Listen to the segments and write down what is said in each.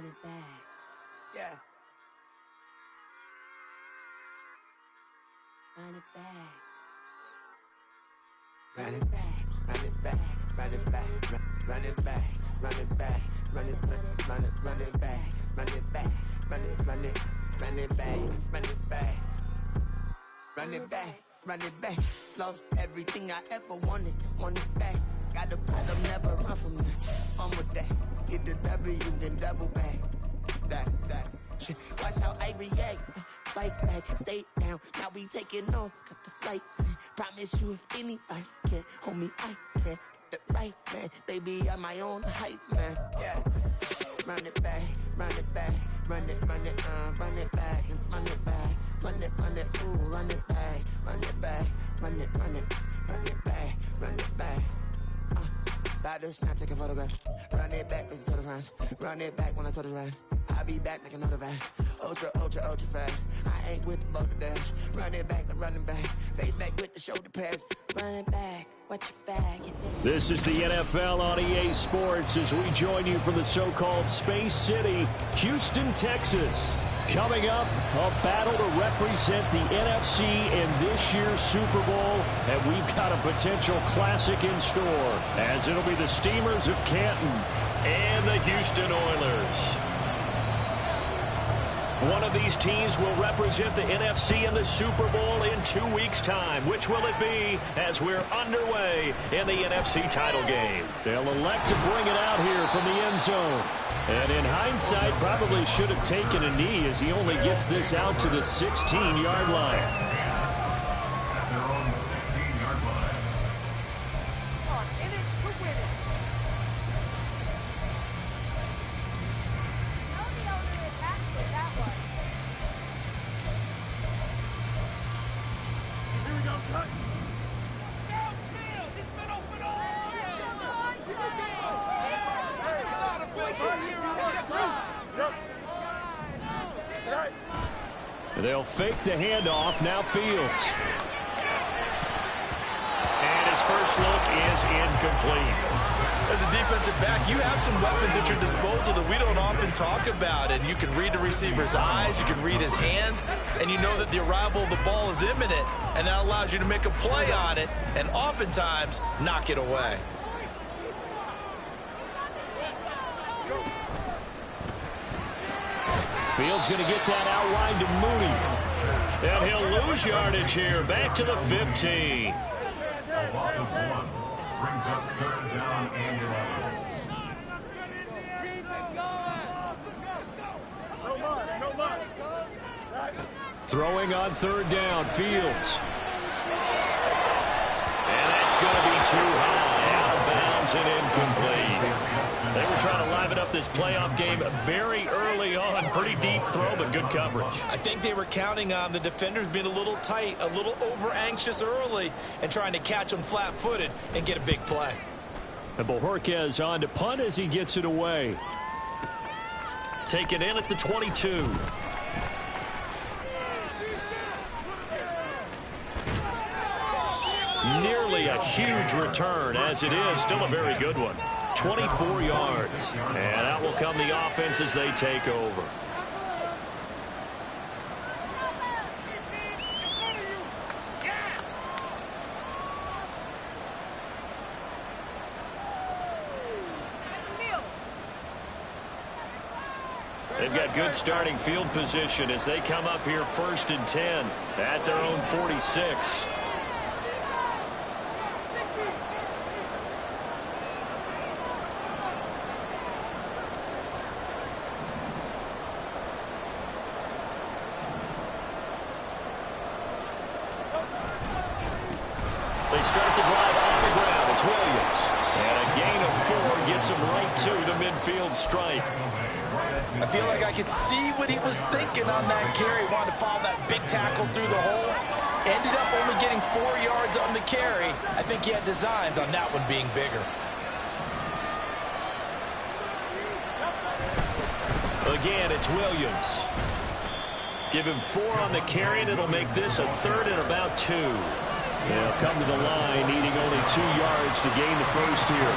it back. Yeah. Run it back. Run it back, run it back, run it back, run it back, run it back, run it back, run it back, run it back, run it back, run it back, run it back, run it back. Lost everything I ever wanted it back. Got a problem, never run from that. Fun with that. Get the W, then double back. That shit. Watch how I react. Fight back, stay down. Now we taking off. Got the flight. Promise you, if anybody can hold me, I can. Get the right man, baby, I'm my own hype man. Yeah. Run it back, run it back, run it back, and run it back, ooh, run it back, run it back, run it back, run it back. About to snap, take a photograph. Run it back, make it to the rounds. Run it back when I told it right. I'll be back, make another back. Ultra fast. I ain't with the boat to dash. Run it back, I'm running back. Face back with the shoulder pads. Run it back, watch your back. This is the NFL on EA Sports as we join you from the so-called Space City, Houston, Texas. Coming up, a battle to represent the NFC in this year's Super Bowl, and we've got a potential classic in store, as it'll be the Steamers of Canton and the Houston Oilers. One of these teams will represent the NFC in the Super Bowl in 2 weeks' time. Which will it be as we're underway in the NFC title game? They'll elect to bring it out here from the end zone. And in hindsight, probably should have taken a knee as he only gets this out to the 16-yard line. They'll fake the handoff. Now Fields. And his first look is incomplete. As a defensive back, you have some weapons at your disposal that we don't often talk about. And you can read the receiver's eyes, you can read his hands, and you know that the arrival of the ball is imminent. And that allows you to make a play on it and oftentimes knock it away. Fields going to get that outline to Mooney. And he'll lose yardage here. Back to the 15. Brings up third down and 11. Throwing on third down, Fields. And that's going to be too high. Out of bounds and incomplete. They were trying to liven up this playoff game very early on. Pretty deep throw, but good coverage. I think they were counting on the defenders being a little tight, a little over-anxious early, and trying to catch them flat-footed and get a big play. And Bojorquez on to punt as he gets it away. Taken in at the 22. Nearly a huge return, as it is still a very good one. 24 yards. And out will come the offense as they take over. They've got good starting field position as they come up here 1st and 10 at their own 46. They start the drive on the ground. It's Williams. And a gain of 4 gets him right to the midfield stripe. I feel like I could see what he was thinking on that carry. Wanted to follow that big tackle through the hole. Ended up only getting 4 yards on the carry. I think he had designs on that one being bigger. Again, it's Williams. Give him 4 on the carry, and it'll make this a 3rd and about 2. They'll come to the line, needing only 2 yards to gain the first here.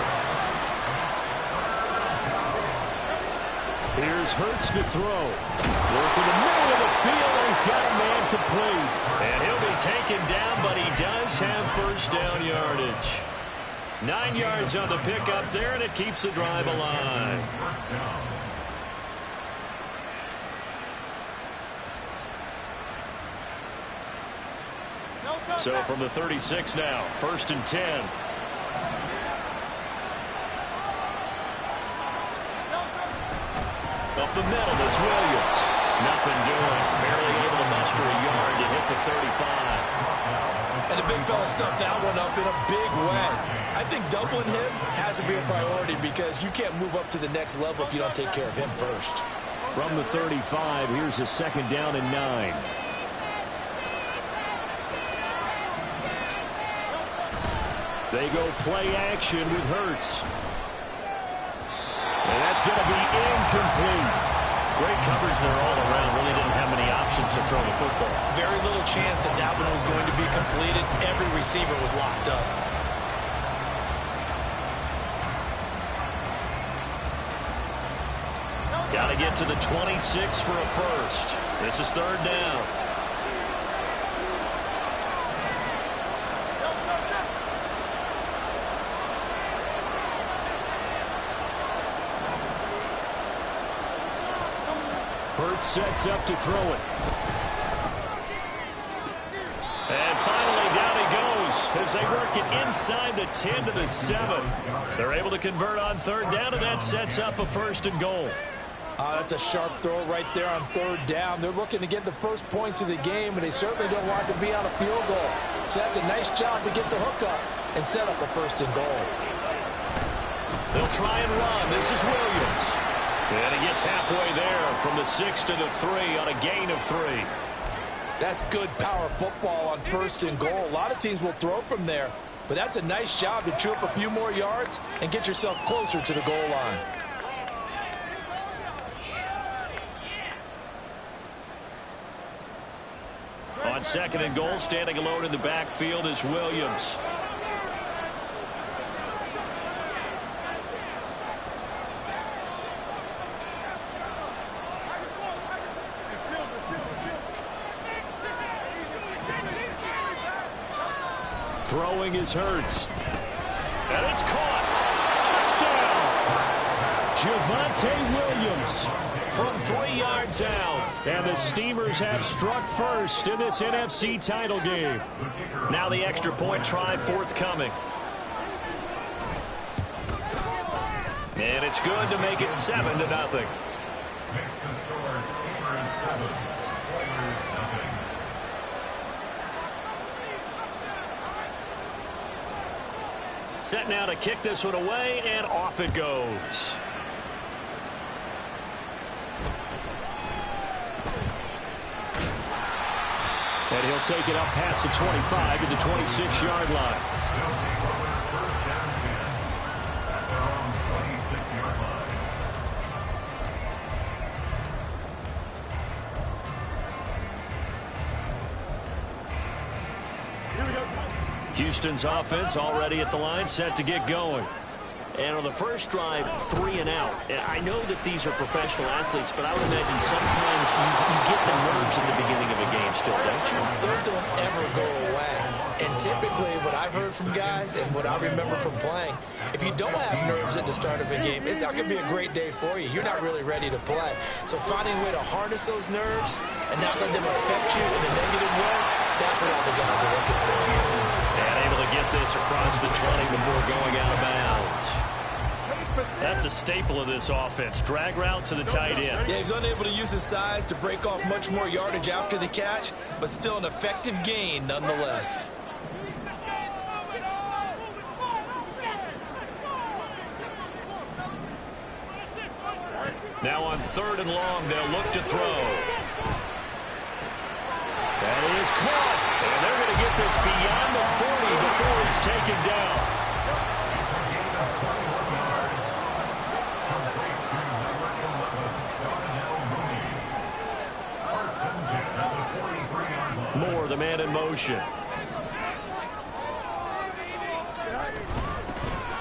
Here's Hurts to throw. Working the middle of the field, and he's got a man complete. And he'll be taken down, but he does have first down yardage. 9 yards on the pickup there, and it keeps the drive alive. So from the 36 now, 1st and 10. Up the middle, it's Williams. Nothing doing. Barely able to muster a yard to hit the 35. And the big fella stuffed that one up in a big way. I think doubling him has to be a priority because you can't move up to the next level if you don't take care of him first. From the 35, here's a 2nd down and 9. They go play action with Hurts. And that's going to be incomplete. Great coverage there all around. Really didn't have many options to throw the football. Very little chance that that one was going to be completed. Every receiver was locked up. Got to get to the 26 for a first. This is 3rd down. Hurts sets up to throw it. And finally down he goes as they work it inside the 10 to the 7. They're able to convert on 3rd down, and that sets up a 1st and goal. That's a sharp throw right there on 3rd down. They're looking to get the first points of the game, and they certainly don't want to be on a field goal. So that's a nice job to get the hook up and set up a 1st and goal. They'll try and run. This is Williams. And he gets halfway there from the 6 to the 3 on a gain of 3. That's good power football on 1st and goal. A lot of teams will throw from there, but that's a nice job to chew up a few more yards and get yourself closer to the goal line. On 2nd and goal, standing alone in the backfield is Williams. Throwing is Hurts. And it's caught. Touchdown. Javonte Williams from 3 yards out. And the Steamers have struck first in this NFC title game. Now the extra point try forthcoming. And it's good to make it 7-0. Makes the score Steamers 7, Oilers nothing. Set now to kick this one away, and off it goes. And he'll take it up past the 25 to the 26-yard line. First down 10 at their own 26-yard line. Houston's offense already at the line, set to get going. And on the first drive, 3 and out. And I know that these are professional athletes, but I would imagine sometimes you get the nerves at the beginning of a game still, don't you? Those don't ever go away. And typically what I've heard from guys and what I remember from playing, if you don't have nerves at the start of a game, it's not going to be a great day for you. You're not really ready to play. So finding a way to harness those nerves and not let them affect you in a negative way, that's what all the guys are looking for. And able to get this across the 20 before going out of bounds. That's a staple of this offense. Drag route to the tight end. Yeah, he's unable to use his size to break off much more yardage after the catch, but still an effective gain nonetheless. Now on 3rd and long, they'll look to throw. That is caught. And they're going to get this beyond the 40 before it's taken down. Moore, the man in motion.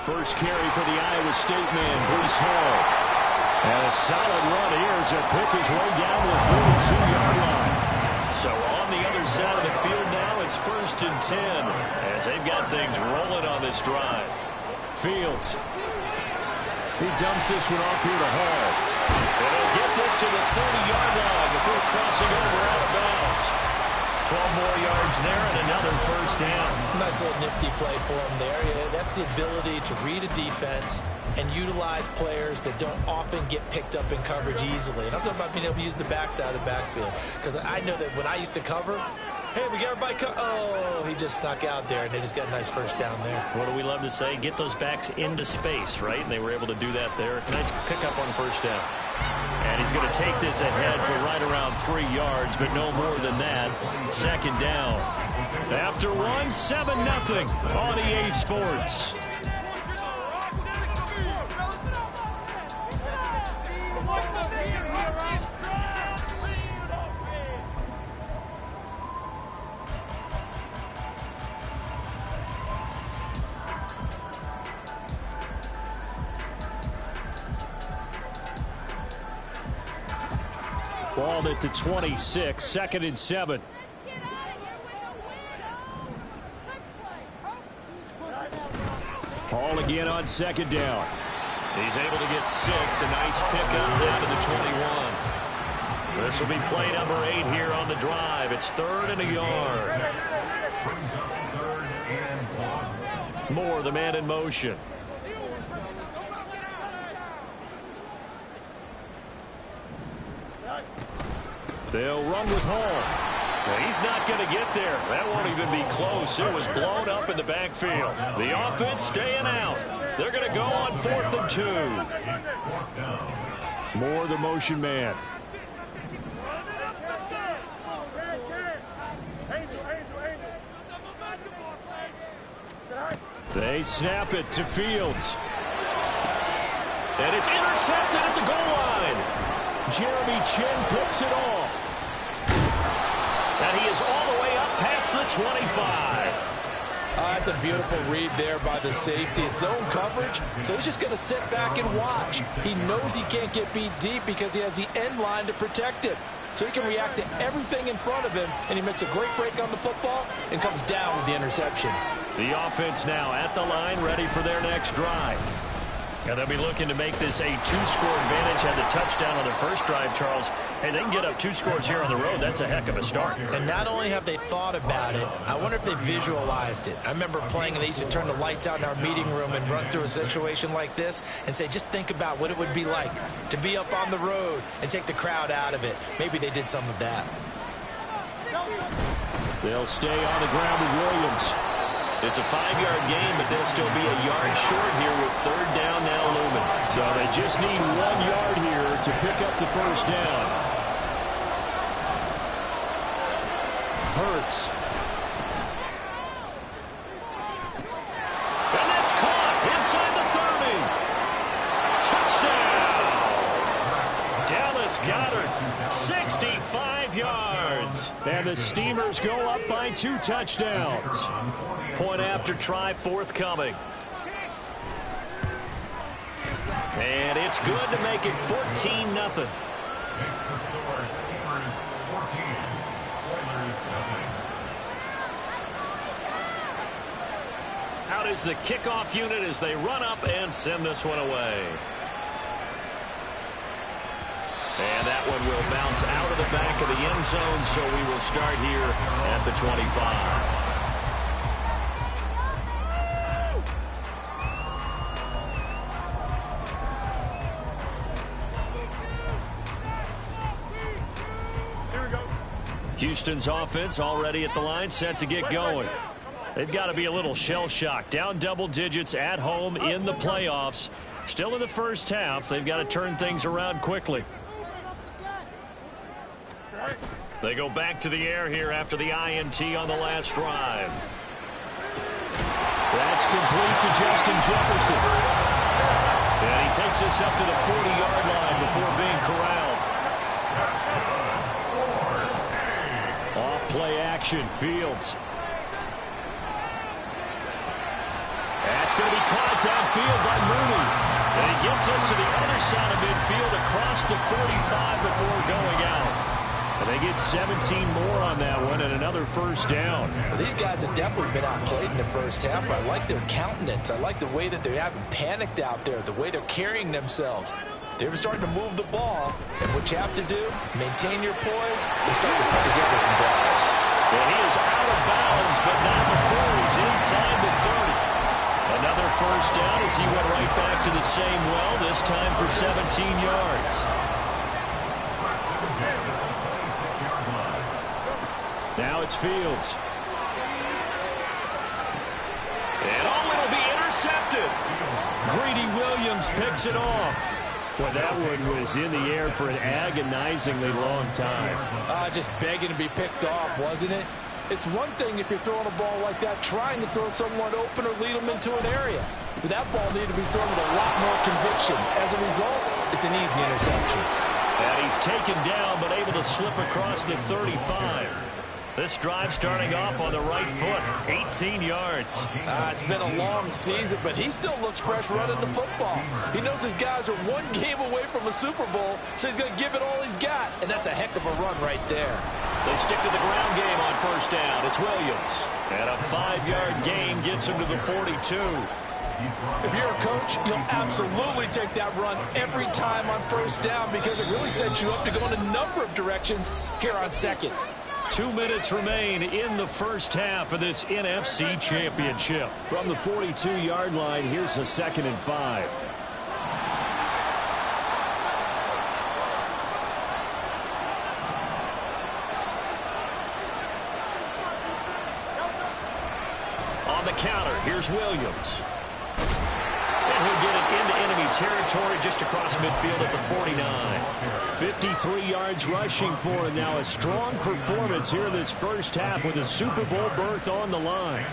First carry for the Iowa State man, Breece Hall. And A solid run here as he'll pick his way down to the 42-yard line. So on the other side of the field now, it's 1st and 10 as they've got things rolling on this drive. Fields. He dumps this one off here to Hall. And he'll get this to the 30-yard line before crossing over out of bounds. 12 more yards there and another 1st down. Nice little nifty play for him there. Yeah, that's the ability to read a defense and utilize players that don't often get picked up in coverage easily. And I'm talking about being able to use the backside of the backfield. Because I know that when I used to cover, hey, we got everybody oh, he just snuck out there, and they just got a nice 1st down there. What do we love to say? Get those backs into space, right? And they were able to do that there. Nice pickup on 1st down. And he's going to take this ahead for right around 3 yards, but no more than that. 2nd down. After 1, 7-0 on EA Sports. Ball at the 26, 2nd and 7. Hall again on 2nd down. He's able to get 6. A nice pickup down to the 21. This will be play number 8 here on the drive. It's 3rd and a yard. Moore, the man in motion. They'll run with Hall. Well, he's not going to get there. That won't even be close. It was blown up in the backfield. The offense staying out. They're going to go on 4th and 2. Moore, the motion man. They snap it to Fields. And it's intercepted at the goal line. Jeremy Chin picks it off. And he is all the way up past the 25. That's a beautiful read there by the safety. It's zone coverage, so he's just going to sit back and watch. He knows he can't get beat deep because he has the end line to protect it. So he can react to everything in front of him, and he makes a great break on the football and comes down with the interception. The offense now at the line, ready for their next drive. And they'll be looking to make this a 2-score advantage. Had the touchdown on their first drive, Charles. Hey, they can get up 2 scores here on the road. That's a heck of a start. And not only have they thought about it, I wonder if they visualized it. I remember playing, and they used to turn the lights out in our meeting room and run through a situation like this and say, just think about what it would be like to be up on the road and take the crowd out of it. Maybe they did some of that. They'll stay on the ground with Williams. It's a 5-yard gain, but they'll still be a yard short here with 3rd down now looming. So they just need 1 yard here to pick up the 1st down. Hurts. And that's caught inside the 30. Touchdown! Dallas Goedert, 65 yards. And the Steamers go up by 2 touchdowns. Point after try forthcoming. And it's good to make it 14-0. Makes the score Steamers 14, Oilers 0. Out is the kickoff unit as they run up and send this one away. And that one will bounce out of the back of the end zone, so we will start here at the 25. Houston's offense already at the line, set to get going. They've got to be a little shell-shocked. Down double digits at home in the playoffs. Still in the first half. They've got to turn things around quickly. They go back to the air here after the INT on the last drive. That's complete to Justin Jefferson. And he takes us up to the 40-yard line before being corralled. Off-play action, Fields. That's going to be caught downfield by Mooney. And he gets us to the other side of midfield across across the 45 before going out. And they get 17 more on that one and another first down. Well, these guys have definitely been outplayed in the first half, but I like their countenance. I like the way that they haven't panicked out there, the way they're carrying themselves. They're starting to move the ball, and what you have to do, maintain your poise, and start to put together some drives. And he is out of bounds, but not before he's inside the 30. Another first down as he went right back to the same well, this time for 17 yards. Now it's Fields. And it'll be intercepted. Greedy Williams picks it off. Well, that one was in the air for an agonizingly long time. Just begging to be picked off, wasn't it? It's one thing if you're throwing a ball like that, trying to throw someone open or lead them into an area. But that ball needed to be thrown with a lot more conviction. As a result, it's an easy interception. And he's taken down, but able to slip across the 35. This drive starting off on the right foot, 18 yards. It's been a long season, but he still looks fresh running the football. He knows his guys are one game away from a Super Bowl, so he's going to give it all he's got, and that's a heck of a run right there. They stick to the ground game on first down. It's Williams. And a 5-yard gain gets him to the 42. If you're a coach, you'll absolutely take that run every time on first down because it really sets you up to go in a number of directions here on second. 2 minutes remain in the first half of this NFC Championship. From the 42-yard line, here's a 2nd and 5. On the counter, here's Williams. And he'll get it into enemy territory just across midfield at the 49. 53 yards rushing for him now. A strong performance here in this first half with a Super Bowl berth on the line.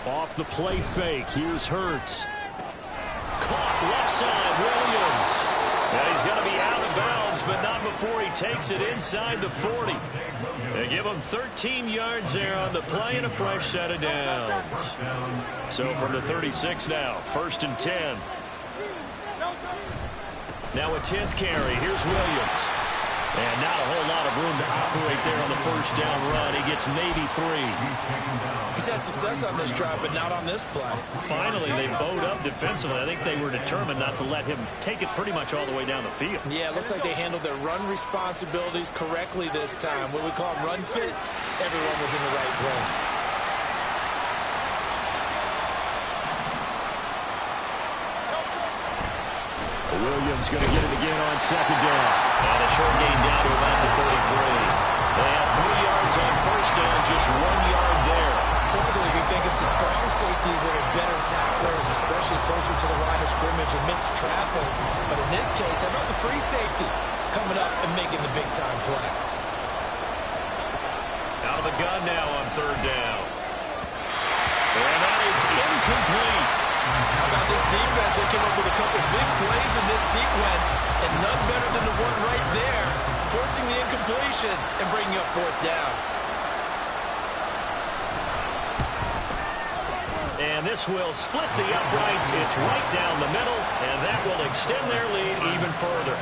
Off the play fake, here's Hurts. Caught left side, Williams. Now he's going to be out of bounds, but not before he takes it inside the 40. They give him 13 yards there on the play and a fresh set of downs. So from the 36 now, 1st and 10. Now a 10th carry. Here's Williams. And not a whole lot of room to operate there on the first down run. He gets maybe 3. He's had success on this drive, but not on this play. Finally, they bowed up defensively. I think they were determined not to let him take it pretty much all the way down the field. Yeah, it looks like they handled their run responsibilities correctly this time. What we call them run fits, everyone was in the right place. Williams going to get it again on 2nd down. And a short gain down to about the 33. They have 3 yards on first down, just 1 yard there. Typically, we think it's the strong safeties that are better tacklers, especially closer to the line of scrimmage amidst traffic. But in this case, how about the free safety coming up and making the big-time play? Out of the gun now on 3rd down. And that is incomplete. How about this defense? They came up with a couple big plays in this sequence, and none better than the one right there, forcing the incompletion and bringing up 4th down. And this will split the uprights. It's right down the middle, and that will extend their lead even further.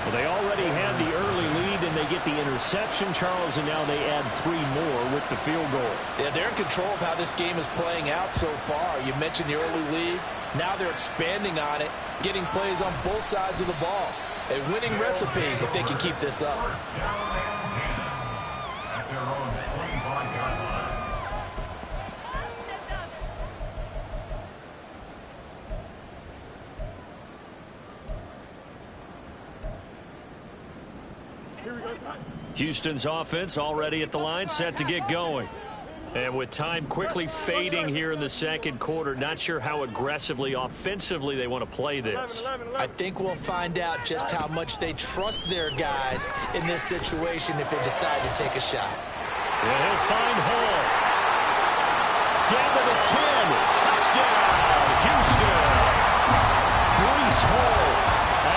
Well, they already had the early lead, and they get the interception, Charles, and now they add 3 more with the field goal. Yeah, they're in control of how this game is playing out so far. You mentioned the early lead. Now they're expanding on it, getting plays on both sides of the ball. A winning recipe if they can keep this up. Houston's offense already at the line, set to get going. And with time quickly fading here in the 2nd quarter, not sure how aggressively, offensively they want to play this. I think we'll find out just how much they trust their guys in this situation if they decide to take a shot. And he'll find Hall. Down to the 10. Touchdown, Houston. Breece Hall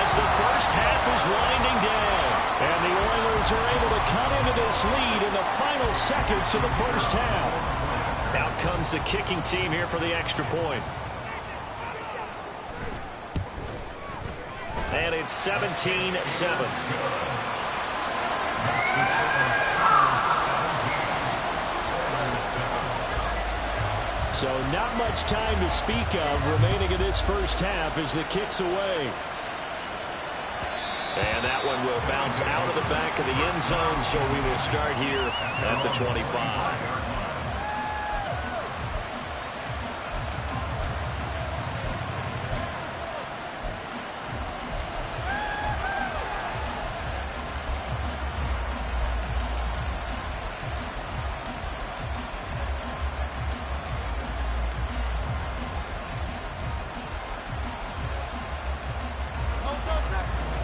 as the first half is winding down. Eagles are able to cut into this lead in the final seconds of the first half. Out comes the kicking team here for the extra point. And it's 17-7. So not much time to speak of remaining in this first half as the kick's away. And that one will bounce out of the back of the end zone, so we will start here at the 25.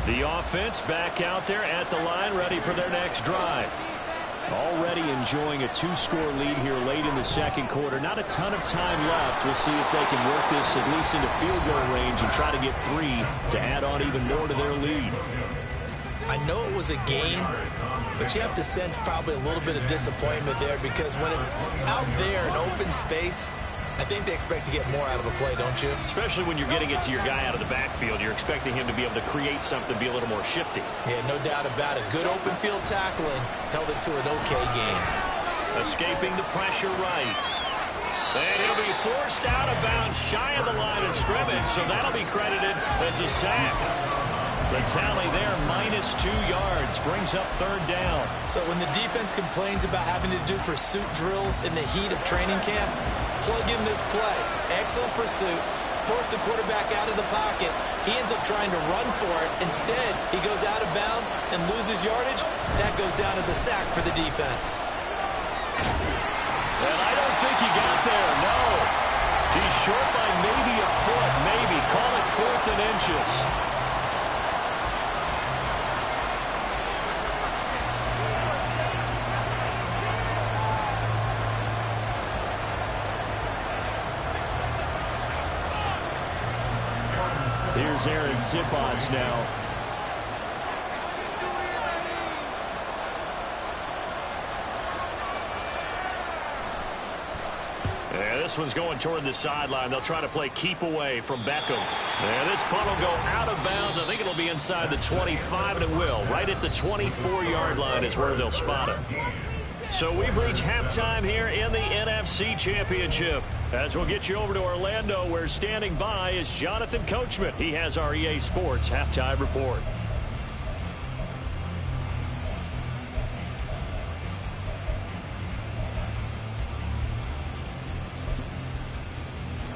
The offense back out there at the line, ready for their next drive. Already enjoying a two-score lead here late in the second quarter. Not a ton of time left. We'll see if they can work this at least into field goal range and try to get 3 to add on even more to their lead. I know it was a game, but you have to sense probably a little bit of disappointment there, because when it's out there in open space, I think they expect to get more out of a play, don't you? Especially when you're getting it to your guy out of the backfield. You're expecting him to be able to create something, be a little more shifty. Yeah, no doubt about it. Good open field tackling held it to an okay game. Escaping the pressure right. And he'll be forced out of bounds shy of the line of scrimmage, so that'll be credited as a sack. The tally there, -2 yards, brings up third down. So when the defense complains about having to do pursuit drills in the heat of training camp, plug in this play. Excellent pursuit. Force the quarterback out of the pocket. He ends up trying to run for it. Instead, he goes out of bounds and loses yardage. That goes down as a sack for the defense. And I don't think he got there, no. He's short by maybe a foot, maybe. Call it 4th and inches. Here's Aaron Sipos now. And this one's going toward the sideline. They'll try to play keep away from Beckham. And this punt will go out of bounds. I think it'll be inside the 25, and it will. Right at the 24-yard line is where they'll spot it. So we've reached halftime here in the NFC Championship. As we'll get you over to Orlando, where standing by is Jonathan Coachman. He has our EA Sports Halftime Report.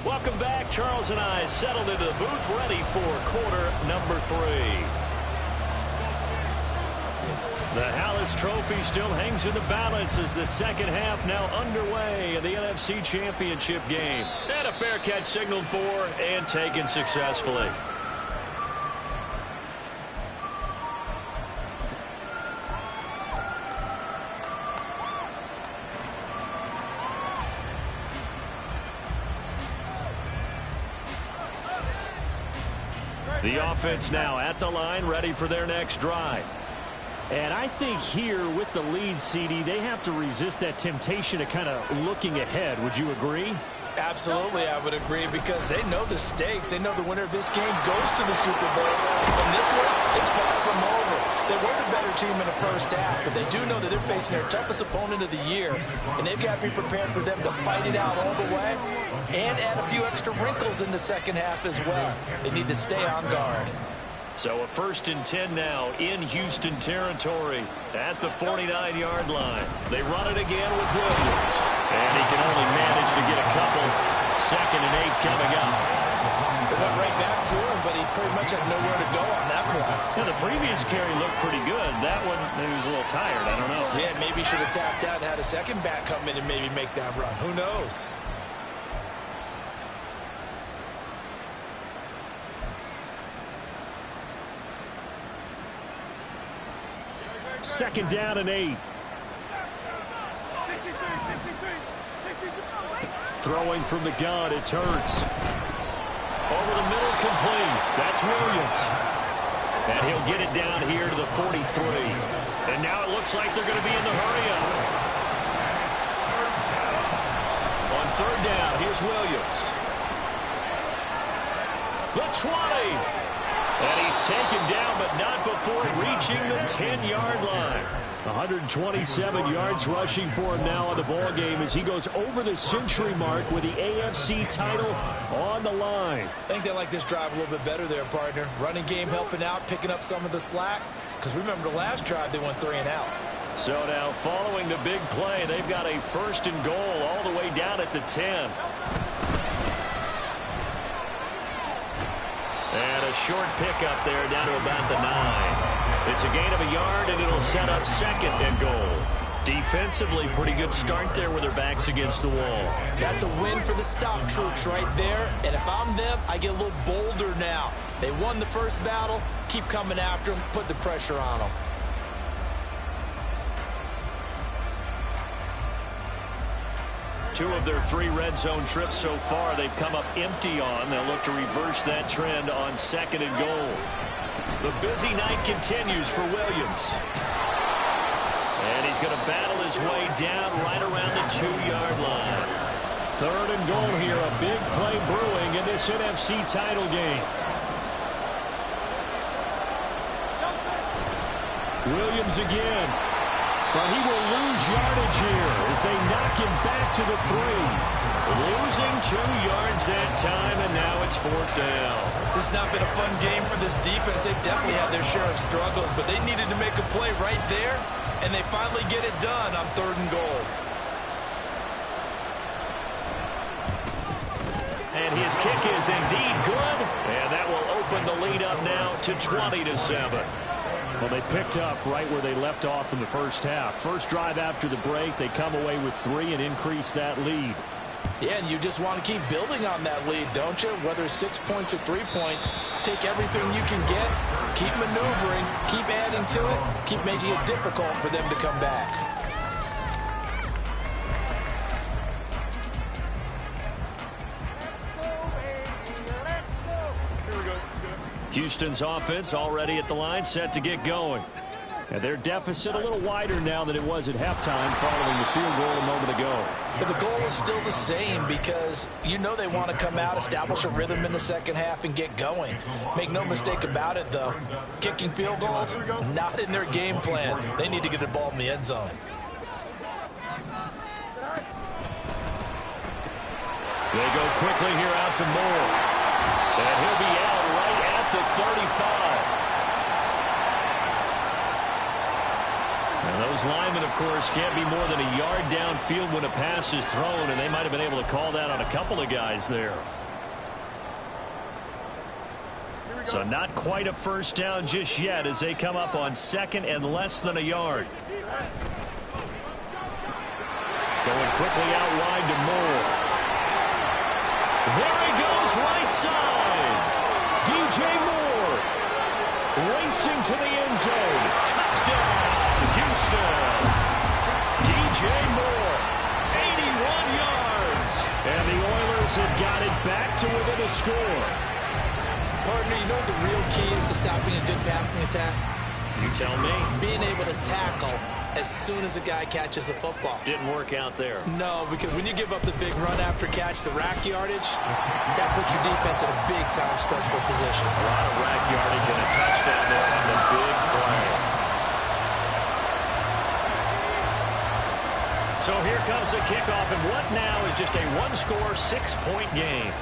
Welcome back. Charles and I settled into the booth, ready for quarter number 3. The Hallis Trophy still hangs in the balance as the second half now underway in the NFC Championship game. And a fair catch signaled for and taken successfully. The offense now at the line, ready for their next drive. And I think here with the lead, CD, they have to resist that temptation of kind of looking ahead. Would you agree? Absolutely, I would agree, because they know the stakes. They know the winner of this game goes to the Super Bowl. And this one, it's far from over. They were the better team in the first half, but they do know that they're facing their toughest opponent of the year. And they've got to be prepared for them to fight it out all the way and add a few extra wrinkles in the second half as well. They need to stay on guard. So a 1st and 10 now in Houston territory at the 49-yard line. They run it again with Williams. And he can only manage to get a couple. 2nd and 8 coming up. They went right back to him, but he pretty much had nowhere to go on that play. Yeah, the previous carry looked pretty good. That one, maybe he was a little tired. I don't know. Yeah, maybe he should have tapped out and had a second back come in and maybe make that run. Who knows? Second down and 8. Throwing from the gun, it's Hurts. Over the middle, complete. That's Williams. And he'll get it down here to the 43. And now looks like they're going to be in the hurry-up. On third down, here's Williams. The 20. And he's taken down, but not before reaching the 10-yard line. 127 yards rushing for him now in the ballgame as he goes over the century mark with the AFC title on the line. I think they like this drive a little bit better there, partner. Running game helping out, picking up some of the slack. Because remember the last drive, they went 3 and out. So now following the big play, they've got a first and goal all the way down at the 10. And a short pickup there down to about the 9. It's a gain of a yard, and it'll set up second and goal. Defensively, pretty good start there with their backs against the wall. That's a win for the stop troops right there. And if I'm them, I get a little bolder now. They won the first battle. Keep coming after them. Put the pressure on them. Two of their 3 red zone trips so far, they've come up empty on. They'll look to reverse that trend on second and goal. The busy night continues for Williams. And he's going to battle his way down right around the 2-yard line. Third and goal here. A big play brewing in this NFC title game. Williams again. But he will lose yardage here as they knock him back to the 3. Losing 2 yards that time, and now it's 4th down. This has not been a fun game for this defense. They've definitely had their share of struggles, but they needed to make a play right there, and they finally get it done on 3rd and goal. And his kick is indeed good, and that will open the lead up now to 20-7. Well, they picked up right where they left off in the first half. First drive after the break, they come away with 3 and increase that lead. Yeah, and you just want to keep building on that lead, don't you? Whether it's 6 points or 3 points, take everything you can get, keep maneuvering, keep adding to it, keep making it difficult for them to come back. Houston's offense already at the line, set to get going. And their deficit a little wider now than it was at halftime following the field goal a moment ago. But the goal is still the same because you know they want to come out, establish a rhythm in the second half, and get going. Make no mistake about it, though. Kicking field goals, not in their game plan. They need to get the ball in the end zone. They go quickly here out to Moore. And he'll be out right at the 35. And those linemen, of course, can't be more than a yard downfield when a pass is thrown, and they might have been able to call that on a couple of guys there. So not quite a first down just yet as they come up on second and less than a yard. Going quickly out wide to Moore. There he goes, right side. DJ Moore racing to the end zone. Touchdown, Houston. DJ Moore, 81 yards. And the Oilers have got it back to within a score. Partner, you know what the real key is to stopping a good passing attack? You tell me. Being able to tackle as soon as a guy catches the football. Didn't work out there. No, because when you give up the big run after catch, the rack yardage, that puts your defense in a big-time stressful position. A lot of rack yardage and a touchdown there on the big play. So here comes the kickoff, and what now is just a one-score, 6-point game.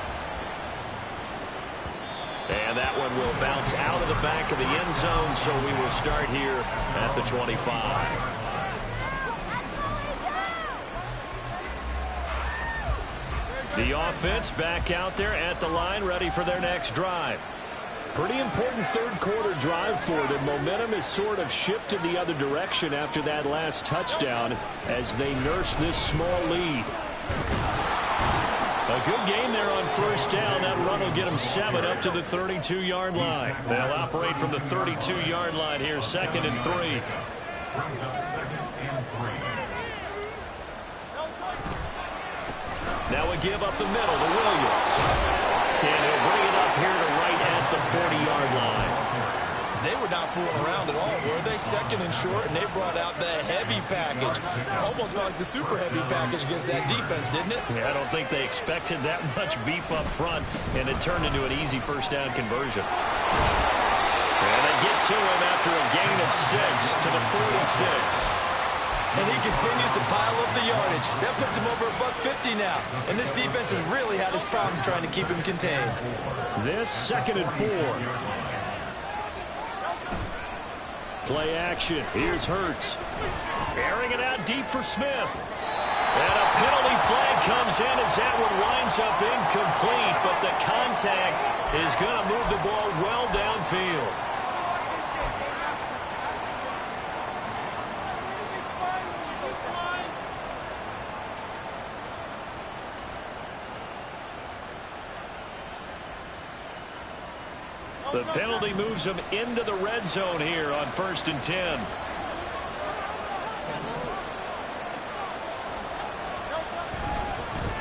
And that one will bounce out of the back of the end zone, so we will start here at the 25. The offense back out there at the line, ready for their next drive. Pretty important third quarter drive for them. Momentum has sort of shifted the other direction after that last touchdown as they nurse this small lead. A good game there on first down. That run will get them 7 up to the 32-yard line. They'll operate from the 32-yard line here, 2nd and 3. Brings up 2nd and 3. Now a give up the middle to Williams. And he'll bring it up here to right at the 40-yard line. They were not fooling around at all, were they? Second and short, and they brought out the heavy package. Almost felt like the super heavy package against that defense, didn't it? Yeah, I don't think they expected that much beef up front, and it turned into an easy first down conversion. And they get to him after a gain of 6 to the 46. And he continues to pile up the yardage. That puts him over $150 now. And this defense has really had its problems trying to keep him contained. This 2nd and 4. Play action. Here's Hurts. Airing it out deep for Smith. And a penalty flag comes in as that one winds up incomplete. But the contact is going to move the ball well downfield. The penalty moves him into the red zone here on 1st and 10.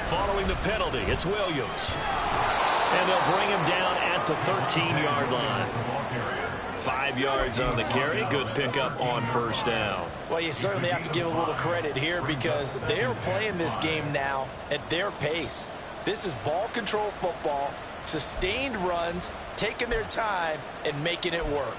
Following the penalty, it's Williams. And they'll bring him down at the 13-yard line. 5 yards on the carry. Good pickup on 1st down. Well, you certainly have to give a little credit here because they're playing this game now at their pace. This is ball control football, sustained runs, taking their time and making it work.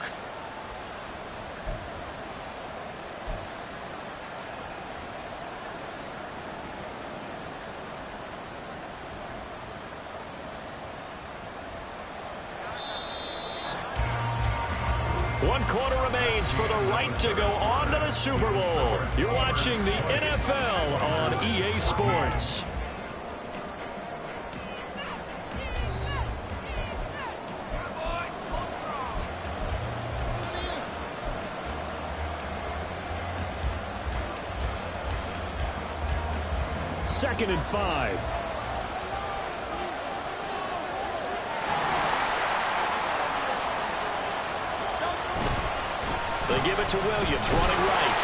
One quarter remains for the right to go on to the Super Bowl. You're watching the NFL on EA Sports. Second and 5. They give it to Williams, running right.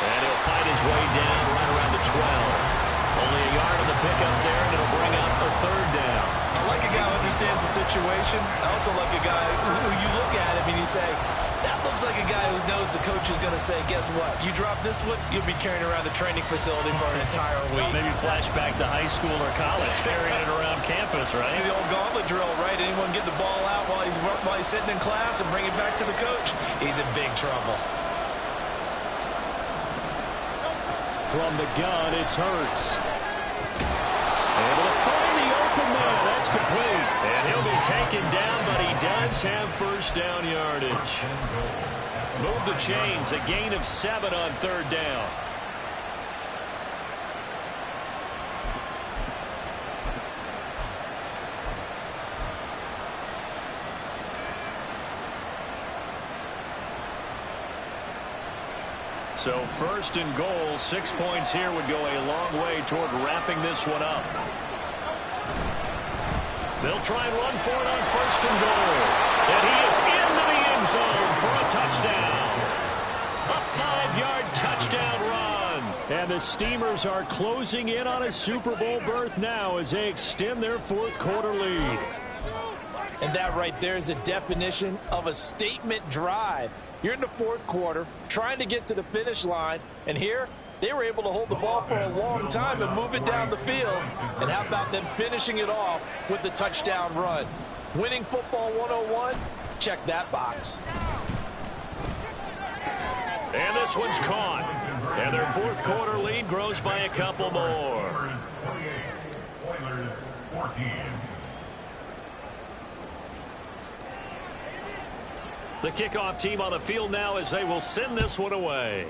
And he'll fight his way down right around the 12. Only a yard on the pickup there, and it'll bring up a 3rd down. I like a guy who understands the situation. I also like a guy who you look at him and you say, that looks like a guy who knows the coach is going to say, guess what? You drop this one, you'll be carrying around the training facility for an entire week. Maybe flashback to high school or college, carrying it around campus, right? The old gauntlet drill, right? Anyone get the ball out while he's sitting in class and bring it back to the coach? He's in big trouble. From the gun, it's Hurts. Able to find the open man. That's complete. And he'll be taken down, but he does have 1st down yardage. Move the chains. A gain of 7 on 3rd down. So 1st and goal, 6 points here would go a long way toward wrapping this one up. They'll try and run for it on 1st and goal. And he is into the end zone for a touchdown. A 5-yard touchdown run. And the Steamers are closing in on a Super Bowl berth now as they extend their 4th quarter lead. And that right there is the definition of a statement drive. You're in the 4th quarter, trying to get to the finish line, and here they were able to hold the ball for a long time and move it down the field. And how about them finishing it off with the touchdown run? Winning football 101? Check that box. And this one's caught. And their 4th quarter lead grows by a couple more. Oilers 14. The kickoff team on the field now as they will send this one away.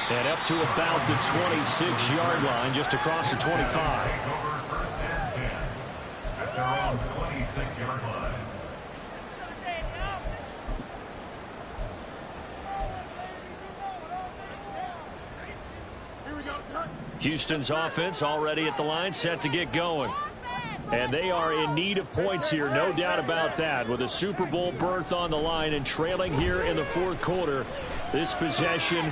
And up to about the 26-yard line, just across the 25. Over 1st and 10 at their own 26-yard line. Houston's offense already at the line, set to get going. And they are in need of points here, no doubt about that. With a Super Bowl berth on the line and trailing here in the 4th quarter, this possession,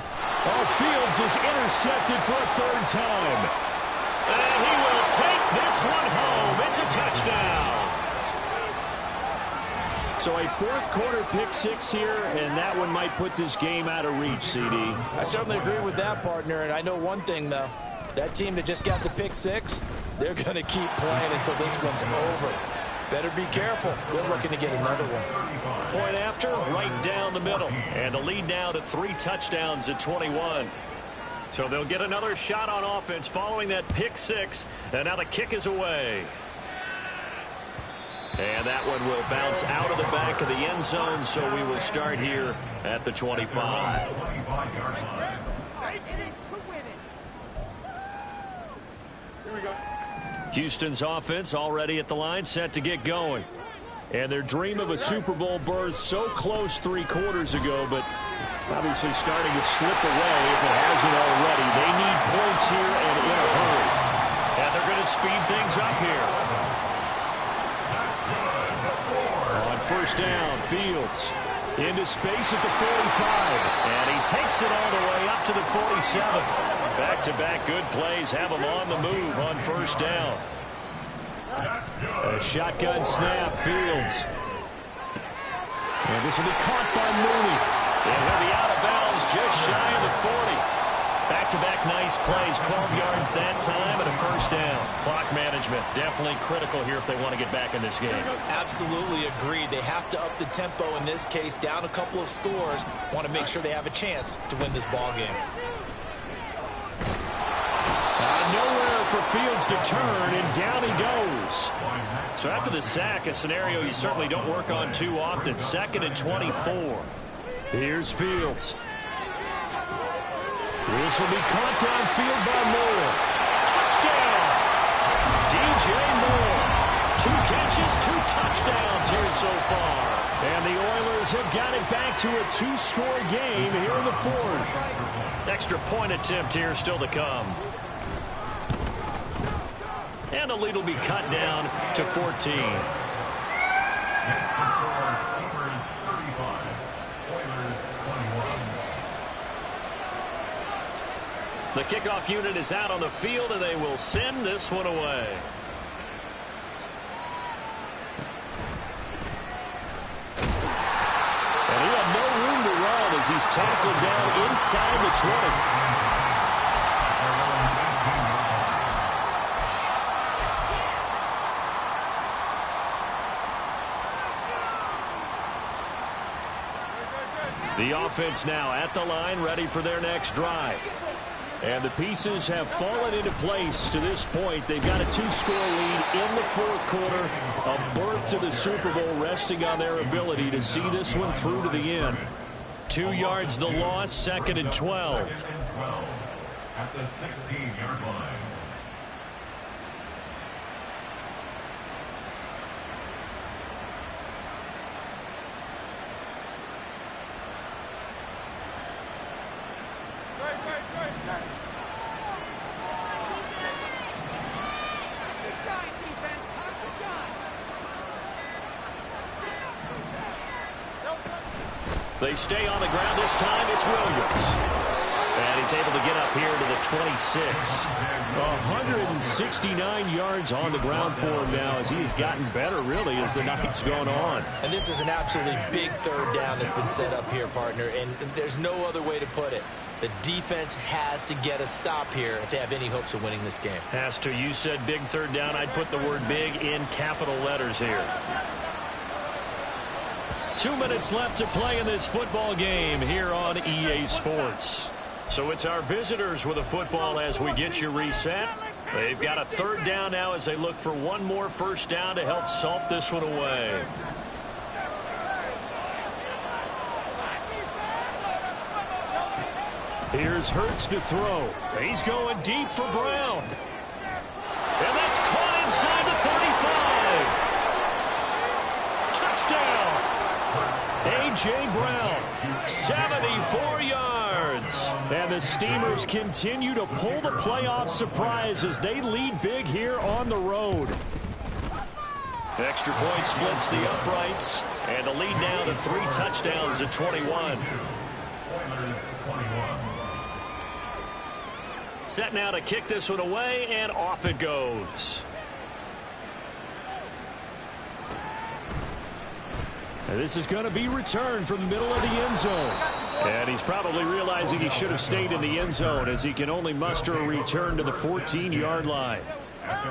Fields is intercepted for a 3rd time. And he will take this one home. It's a touchdown. So a fourth quarter pick six here, and that one might put this game out of reach, CD. I certainly agree with that, partner, and I know one thing, though. That team that just got the pick six, they're going to keep playing until this one's over. Better be careful. They're looking to get another one. Point after, right down the middle. And the lead now to 3 touchdowns at 21. So they'll get another shot on offense following that pick six, and now the kick is away. And that one will bounce out of the back of the end zone, so we will start here at the 25. Houston's offense already at the line, set to get going. And their dream of a Super Bowl berth so close 3 quarters ago, but obviously starting to slip away if it hasn't already. They need points here and in a hurry. And they're going to speed things up here. On first down, Fields into space at the 45. And he takes it all the way up to the 47. Back-to-back good plays have him on the move on first down. A shotgun snap, Fields. And this will be caught by Mooney. And he'll be out of bounds just shy of the 40. Back-to-back nice plays, 12 yards that time and a first down. Clock management definitely critical here if they want to get back in this game. Absolutely agreed. They have to up the tempo in this case, down a couple of scores. Want to make sure they have a chance to win this ball game. Nowhere for Fields to turn, and down he goes. So after the sack, a scenario you certainly don't work on too often. 2nd and 24. Here's Fields. This will be caught downfield by Moore. Touchdown! DJ Moore. 2 catches, 2 touchdowns here so far. And the Oilers have got it back to a 2-score game here in the 4th. Extra point attempt here still to come. And the lead will be cut down to 14. Next to score, Steelers 35, Oilers 21. The kickoff unit is out on the field, and they will send this one away. And he had no room to run as he's tackled down inside the 20. The offense now at the line, ready for their next drive. And the pieces have fallen into place to this point. They've got a 2-score lead in the 4th quarter. A berth to the Super Bowl resting on their ability to see this one through to the end. 2 yards the loss, 2nd and 12. At the 16-yard line. They stay on the ground this time. It's Williams. And he's able to get up here to the 26. 169 yards on the ground for him now as he has gotten better, really, as the night's gone on. And this is an absolutely big 3rd down that's been set up here, partner, and there's no other way to put it. The defense has to get a stop here if they have any hopes of winning this game. Has to. You said big 3rd down. I'd put the word big in capital letters here. 2 minutes left to play in this football game here on EA Sports. So it's our visitors with a football as we get you reset. They've got a 3rd down now as they look for one more first down to help salt this one away. Here's Hurts to throw. He's going deep for Brown. And that's caught inside the 35. Touchdown. A.J. Brown, 74 yards. And the Steamers continue to pull the playoff surprise as they lead big here on the road. Extra point splits the uprights. And the lead now to 3 touchdowns at 21. Set now to kick this one away, and off it goes. And this is going to be returned from the middle of the end zone. And he's probably realizing he should have stayed in the end zone as he can only muster a return to the 14-yard line.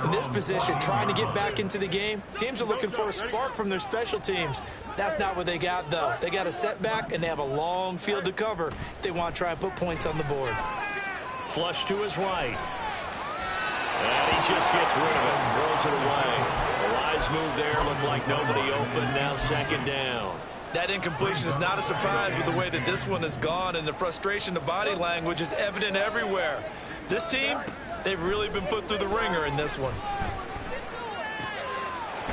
In this position, trying to get back into the game, teams are looking for a spark from their special teams. That's not what they got, though. They got a setback, and they have a long field to cover if they want to try and put points on the board. Flush to his right. And he just gets rid of it, throws it away. A wise move there, looked like nobody open, now second down. That incompletion is not a surprise with the way that this one has gone, and the frustration, the body language is evident everywhere. This team, they've really been put through the ringer in this one.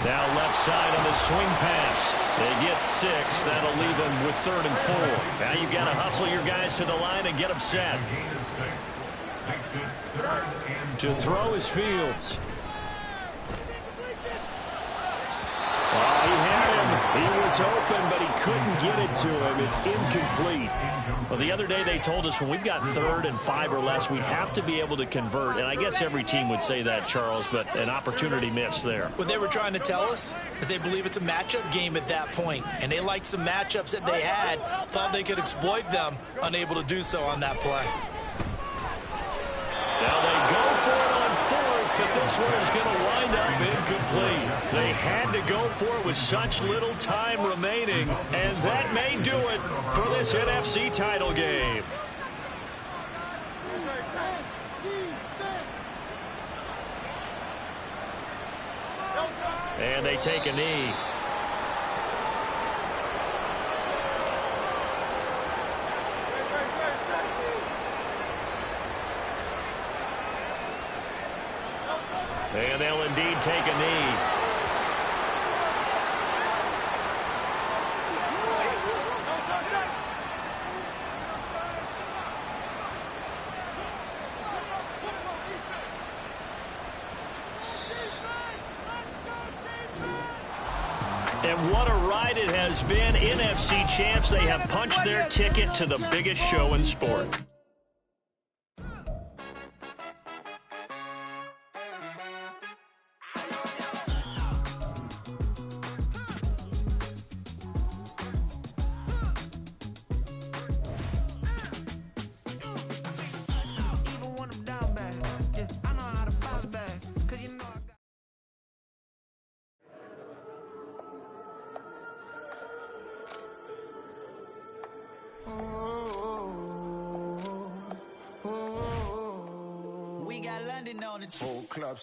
Now left side on the swing pass. They get 6. That'll leave them with 3rd and 4. Now you've got to hustle your guys to the line and get them set. To throw is Fields. Oh, he had him. He was open, but he couldn't get it to him. It's incomplete. Well, the other day they told us when we've got 3rd and 5 or less, we have to be able to convert. And I guess every team would say that, Charles, but an opportunity missed there. What they were trying to tell us is they believe it's a matchup game at that point. And they liked some matchups that they had, thought they could exploit them, unable to do so on that play. Now they go for it on 4th, but this one is going to wind up incomplete. They had to go for it with such little time remaining, and that may do it for this NFC title game. And they take a knee. And they'll indeed take a knee. And what a ride it has been. NFC champs, they have punched their ticket to the biggest show in sport. We got London on the whole club.